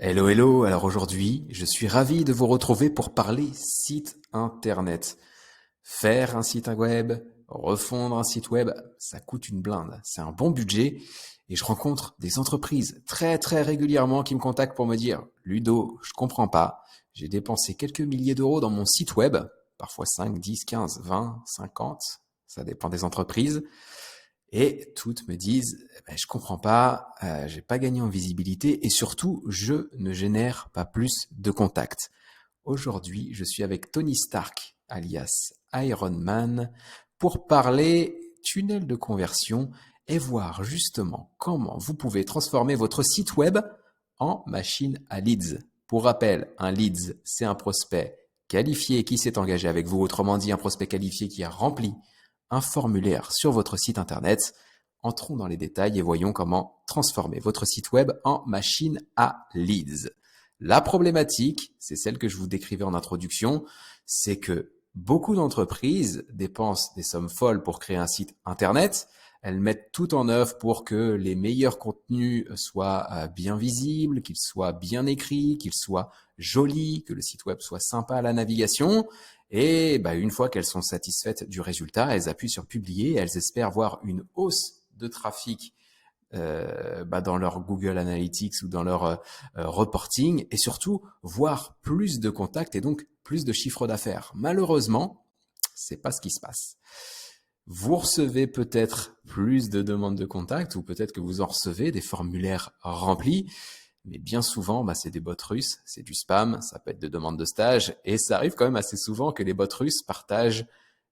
Hello, hello. Alors aujourd'hui, je suis ravi de vous retrouver pour parler site internet. Faire un site web, refondre un site web, ça coûte une blinde. C'est un bon budget et je rencontre des entreprises très régulièrement qui me contactent pour me dire Ludo, je comprends pas. J'ai dépensé quelques milliers d'euros dans mon site web, parfois 5, 10, 15, 20, 50, ça dépend des entreprises. Et toutes me disent, je comprends pas, j'ai pas gagné en visibilité et surtout, je ne génère pas plus de contacts. Aujourd'hui, je suis avec Tony Stark, alias Iron Man, pour parler tunnel de conversion et voir justement comment vous pouvez transformer votre site web en machine à leads. Pour rappel, un leads, c'est un prospect qualifié qui s'est engagé avec vous, autrement dit un prospect qualifié qui a rempli un formulaire sur votre site internet. Entrons dans les détails et voyons comment transformer votre site web en machine à leads. La problématique, c'est celle que je vous décrivais en introduction, c'est que beaucoup d'entreprises dépensent des sommes folles pour créer un site internet. Elles mettent tout en œuvre pour que les meilleurs contenus soient bien visibles, qu'ils soient bien écrits, qu'ils soient jolis, que le site web soit sympa à la navigation. Et une fois qu'elles sont satisfaites du résultat, elles appuient sur publier et elles espèrent voir une hausse de trafic dans leur Google Analytics ou dans leur reporting et surtout voir plus de contacts et donc plus de chiffre d'affaires. Malheureusement, c'est pas ce qui se passe. Vous recevez peut-être plus de demandes de contact ou peut-être que vous en recevez des formulaires remplis. Mais bien souvent, c'est des bots russes, c'est du spam, ça peut être des demandes de stage et ça arrive quand même assez souvent que les bots russes partagent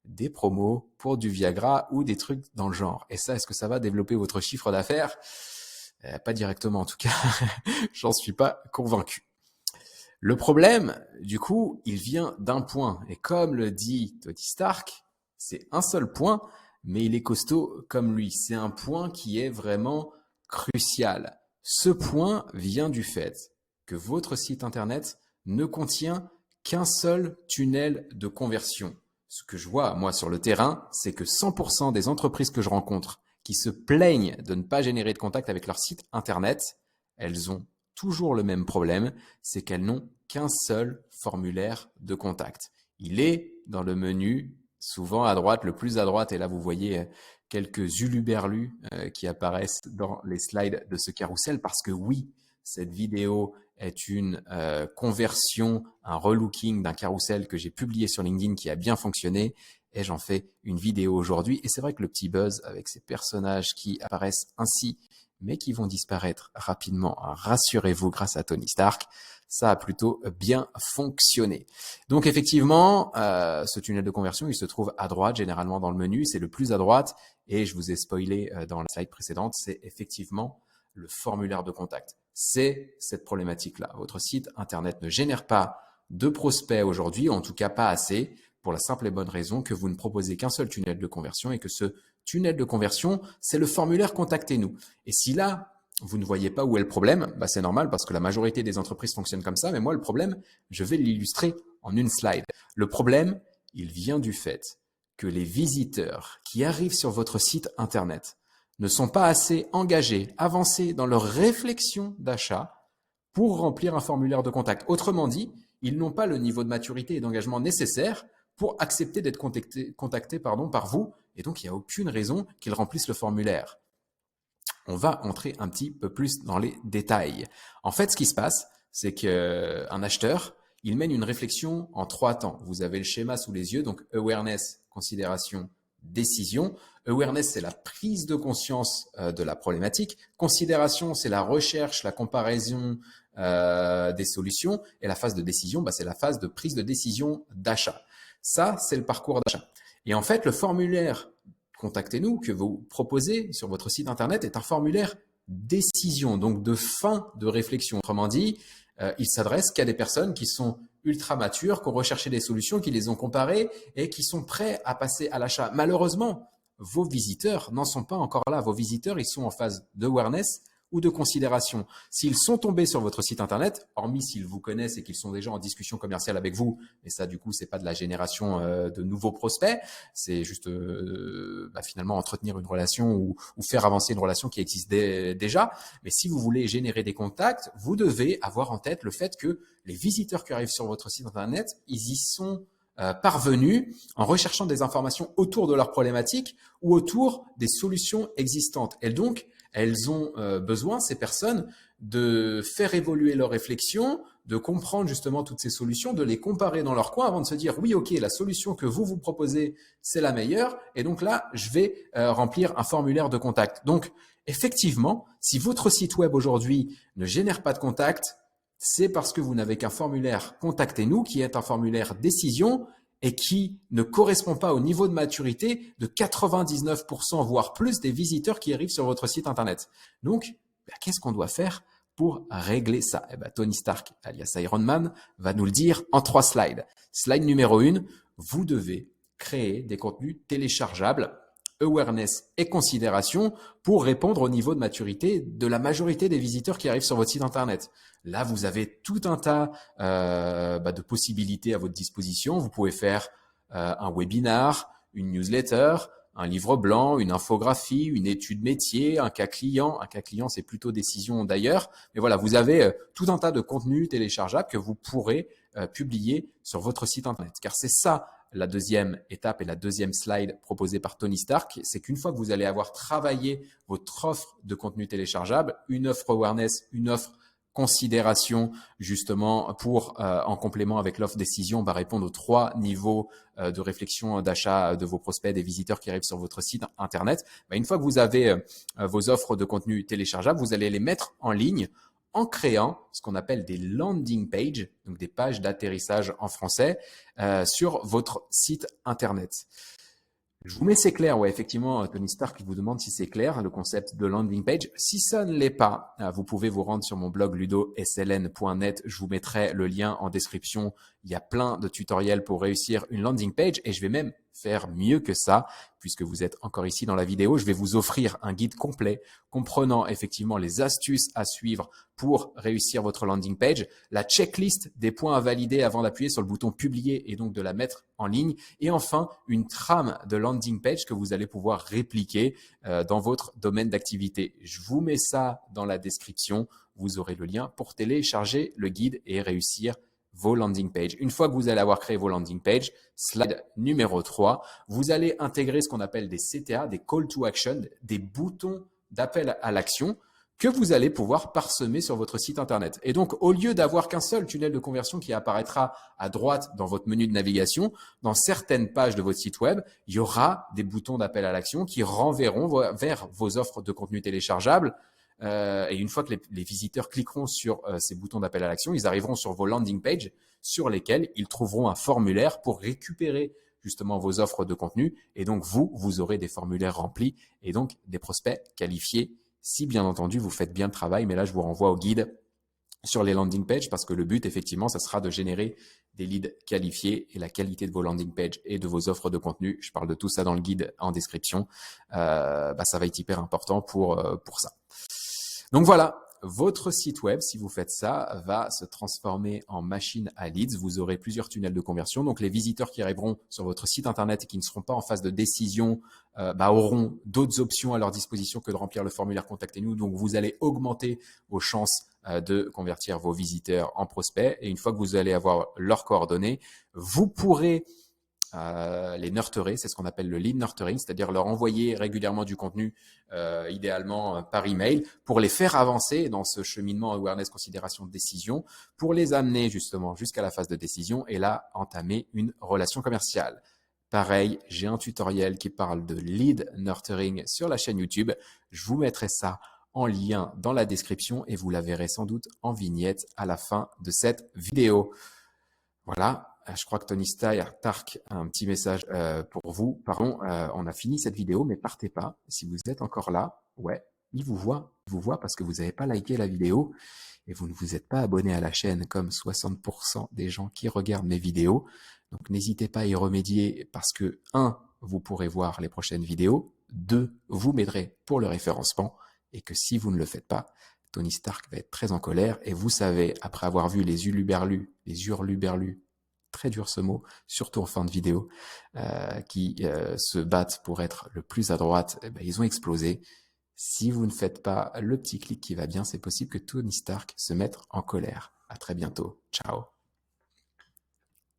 des promos pour du Viagra ou des trucs dans le genre. Et ça, est-ce que ça va développer votre chiffre d'affaires? Pas directement en tout cas, j'en suis pas convaincu. Le problème, du coup, il vient d'un point. Et comme le dit Tony Stark, c'est un seul point, mais il est costaud comme lui. C'est un point qui est vraiment crucial. Ce point vient du fait que votre site internet ne contient qu'un seul tunnel de conversion. Ce que je vois, moi, sur le terrain, c'est que 100% des entreprises que je rencontre qui se plaignent de ne pas générer de contact avec leur site internet, elles ont toujours le même problème, c'est qu'elles n'ont qu'un seul formulaire de contact. Il est dans le menu, souvent à droite, le plus à droite, et là vous voyez quelques uluberlus qui apparaissent dans les slides de ce carrousel, parce que oui, cette vidéo est une conversion, un relooking d'un carrousel que j'ai publié sur LinkedIn qui a bien fonctionné et j'en fais une vidéo aujourd'hui. Et c'est vrai que le petit buzz avec ces personnages qui apparaissent ainsi mais qui vont disparaître rapidement, rassurez-vous, grâce à Tony Stark, ça a plutôt bien fonctionné. Donc effectivement, ce tunnel de conversion, il se trouve à droite, généralement dans le menu, c'est le plus à droite, et je vous ai spoilé dans la slide précédente, c'est effectivement le formulaire de contact. C'est cette problématique-là. Votre site internet ne génère pas de prospects aujourd'hui, en tout cas pas assez, pour la simple et bonne raison que vous ne proposez qu'un seul tunnel de conversion et que ce tunnel de conversion, c'est le formulaire Contactez-nous. Et si là, vous ne voyez pas où est le problème, c'est normal parce que la majorité des entreprises fonctionnent comme ça, mais moi, le problème, je vais l'illustrer en une slide. Le problème, il vient du fait que les visiteurs qui arrivent sur votre site internet ne sont pas assez engagés, avancés dans leur réflexion d'achat pour remplir un formulaire de contact. Autrement dit, ils n'ont pas le niveau de maturité et d'engagement nécessaire pour accepter d'être contactés par vous, et donc il n'y a aucune raison qu'ils remplissent le formulaire. On va entrer un petit peu plus dans les détails. En fait, ce qui se passe, c'est qu'un acheteur, il mène une réflexion en 3 temps. Vous avez le schéma sous les yeux, donc awareness, considération, décision. Awareness, c'est la prise de conscience de la problématique. Considération, c'est la recherche, la comparaison des solutions. Et la phase de décision, c'est la phase de prise de décision d'achat. Ça, c'est le parcours d'achat. Et en fait, le formulaire Contactez-nous que vous proposez sur votre site internet est un formulaire décision, donc de fin de réflexion. Autrement dit, il s'adresse qu'à des personnes qui sont ultra matures, qui ont recherché des solutions, qui les ont comparées et qui sont prêts à passer à l'achat. Malheureusement, vos visiteurs n'en sont pas encore là. Vos visiteurs, ils sont en phase d'awareness ou de considération. S'ils sont tombés sur votre site internet, hormis s'ils vous connaissent et qu'ils sont déjà en discussion commerciale avec vous, et ça du coup c'est pas de la génération de nouveaux prospects, c'est juste finalement entretenir une relation ou faire avancer une relation qui existe déjà. Mais si vous voulez générer des contacts, vous devez avoir en tête le fait que les visiteurs qui arrivent sur votre site internet, ils y sont parvenus en recherchant des informations autour de leurs problématiques ou autour des solutions existantes. Et donc, elles ont besoin, ces personnes, de faire évoluer leurs réflexions, de comprendre justement toutes ces solutions, de les comparer dans leur coin avant de se dire oui, ok, la solution que vous proposez, c'est la meilleure. Et donc là, je vais remplir un formulaire de contact. Donc, effectivement, si votre site web aujourd'hui ne génère pas de contact, c'est parce que vous n'avez qu'un formulaire Contactez-nous qui est un formulaire décision et qui ne correspond pas au niveau de maturité de 99% voire plus des visiteurs qui arrivent sur votre site internet. Donc, qu'est-ce qu'on doit faire pour régler ça? Tony Stark, alias Iron Man, va nous le dire en 3 slides. Slide numéro 1, vous devez créer des contenus téléchargeables, awareness et considération pour répondre au niveau de maturité de la majorité des visiteurs qui arrivent sur votre site internet. Là, vous avez tout un tas de possibilités à votre disposition. Vous pouvez faire un webinar, une newsletter, un livre blanc, une infographie, une étude métier, un cas client. Un cas client, c'est plutôt décision d'ailleurs. Mais voilà, vous avez tout un tas de contenus téléchargeables que vous pourrez publier sur votre site internet. Car c'est ça la deuxième étape et la deuxième slide proposée par Tony Stark, c'est qu'une fois que vous allez avoir travaillé votre offre de contenu téléchargeable, une offre awareness, une offre considération justement pour en complément avec l'offre décision répondre aux 3 niveaux de réflexion d'achat de vos prospects, des visiteurs qui arrivent sur votre site internet. Une fois que vous avez vos offres de contenu téléchargeables, vous allez les mettre en ligne en créant ce qu'on appelle des landing pages, donc des pages d'atterrissage en français, sur votre site internet. Je vous mets c'est clair, ouais, effectivement, Tony Stark vous demande si c'est clair, le concept de landing page. Si ça ne l'est pas, vous pouvez vous rendre sur mon blog ludosln.net. Je vous mettrai le lien en description. Il y a plein de tutoriels pour réussir une landing page et je vais même faire mieux que ça, puisque vous êtes encore ici dans la vidéo. Je vais vous offrir un guide complet comprenant effectivement les astuces à suivre pour réussir votre landing page, la checklist des points à valider avant d'appuyer sur le bouton publier et donc de la mettre en ligne, et enfin une trame de landing page que vous allez pouvoir répliquer dans votre domaine d'activité. Je vous mets ça dans la description. Vous aurez le lien pour télécharger le guide et réussir vos landing pages. Une fois que vous allez avoir créé vos landing pages, slide numéro 3, vous allez intégrer ce qu'on appelle des CTA, des call to action, des boutons d'appel à l'action que vous allez pouvoir parsemer sur votre site internet. Et donc, au lieu d'avoir qu'un seul tunnel de conversion qui apparaîtra à droite dans votre menu de navigation, dans certaines pages de votre site web, il y aura des boutons d'appel à l'action qui renverront vers vos offres de contenu téléchargeables. Et une fois que les visiteurs cliqueront sur ces boutons d'appel à l'action, ils arriveront sur vos landing pages sur lesquels ils trouveront un formulaire pour récupérer justement vos offres de contenu. Et donc, vous aurez des formulaires remplis et donc des prospects qualifiés si bien entendu vous faites bien le travail. Mais là, je vous renvoie au guide sur les landing pages parce que le but, effectivement, ça sera de générer des leads qualifiés et la qualité de vos landing pages et de vos offres de contenu. Je parle de tout ça dans le guide en description. Ça va être hyper important pour ça. Donc voilà, votre site web, si vous faites ça, va se transformer en machine à leads. Vous aurez plusieurs tunnels de conversion. Donc les visiteurs qui arriveront sur votre site internet et qui ne seront pas en phase de décision auront d'autres options à leur disposition que de remplir le formulaire Contactez-nous. Donc vous allez augmenter vos chances de convertir vos visiteurs en prospects. Et une fois que vous allez avoir leurs coordonnées, vous pourrez les nurturer, c'est ce qu'on appelle le lead nurturing, c'est-à-dire leur envoyer régulièrement du contenu, idéalement par email, pour les faire avancer dans ce cheminement awareness, considération, décision, pour les amener justement jusqu'à la phase de décision et là entamer une relation commerciale. Pareil, j'ai un tutoriel qui parle de lead nurturing sur la chaîne YouTube. Je vous mettrai ça en lien dans la description et vous la verrez sans doute en vignette à la fin de cette vidéo. Voilà. Je crois que Tony Stark a un petit message pour vous. Pardon, on a fini cette vidéo, mais partez pas. Si vous êtes encore là, ouais, il vous voit parce que vous n'avez pas liké la vidéo et vous ne vous êtes pas abonné à la chaîne comme 60% des gens qui regardent mes vidéos. Donc n'hésitez pas à y remédier parce que 1, vous pourrez voir les prochaines vidéos. 2, vous m'aiderez pour le référencement. et que si vous ne le faites pas, Tony Stark va être très en colère. Et vous savez, après avoir vu les hurluberlus, très dur ce mot, surtout en fin de vidéo, qui se battent pour être le plus à droite, eh ben, ils ont explosé. Si vous ne faites pas le petit clic qui va bien, c'est possible que Tony Stark se mette en colère. À très bientôt. Ciao.